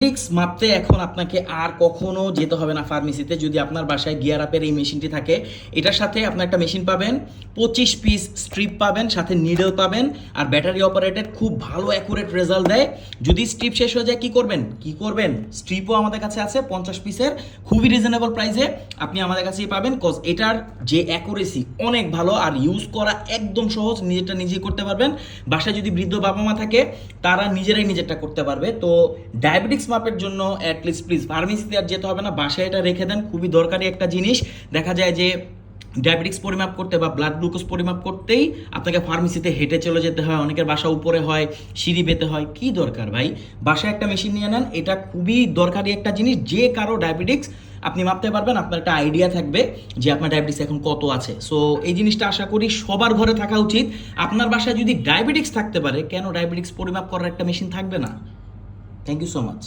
Diabetics মাপতে এখন আপনাকে আর কখনো যেতে হবে না ফার্মেসিতে। যদি আপনার বাসায় গিয়ার আপের এই মেশিনটি থাকে, এটার সাথে আপনার একটা মেশিন পাবেন, 25 পিস স্ট্রিপ পাবেন, সাথে নিডল পাবেন, আর ব্যাটারি অপারেটেড, খুব ভালো অ্যাকুরেট রেজাল্ট দেয়। যদি স্ট্রিপ শেষ হয়ে যায় কি করবেন, স্ট্রিপও আমাদের কাছে আছে 50 পিসের, খুবই রিজনেবল প্রাইসে আপনি আমাদের কাছেই পাবেন। কজ এটার যে অ্যাকুরেসি অনেক ভালো, আর ইউজ করা একদম সহজ, নিজেরটা নিজেই করতে পারবেন। বাসায় যদি বৃদ্ধ বাবা মা থাকে তারা নিজেরটা করতে পারবে। তো ডায়াবেটিক্স মাপের জন্য অ্যাটলিস্ট প্লিজ ফার্মেসিতে আর যেতে হবে না, বাসায় এটা রেখে দেন, খুবই দরকারি একটা জিনিস। দেখা যায় যে ডায়াবেটিক্স পরিমাপ করতে বা ব্লাড গ্লুকোজ পরিমাপ করতেই আপনাকে ফার্মেসিতে হেঁটে চলে যেতে হয়, অনেকের বাসা উপরে হয়, সিঁড়ি পেতে হয়, কি দরকার ভাই? বাসায় একটা মেশিন নিয়ে নেন, এটা খুবই দরকারি একটা জিনিস। যে কারো ডায়াবেটিক্স আপনি মাপতে পারবেন, আপনার একটা আইডিয়া থাকবে যে আপনার ডায়াবেটিক্স এখন কত আছে। সো এই জিনিসটা আশা করি সবার ঘরে থাকা উচিত। আপনার বাসায় যদি ডায়াবেটিক্স থাকতে পারে, কেন ডায়াবেটিক্স পরিমাপ করার একটা মেশিন থাকবে না? Thank you so much.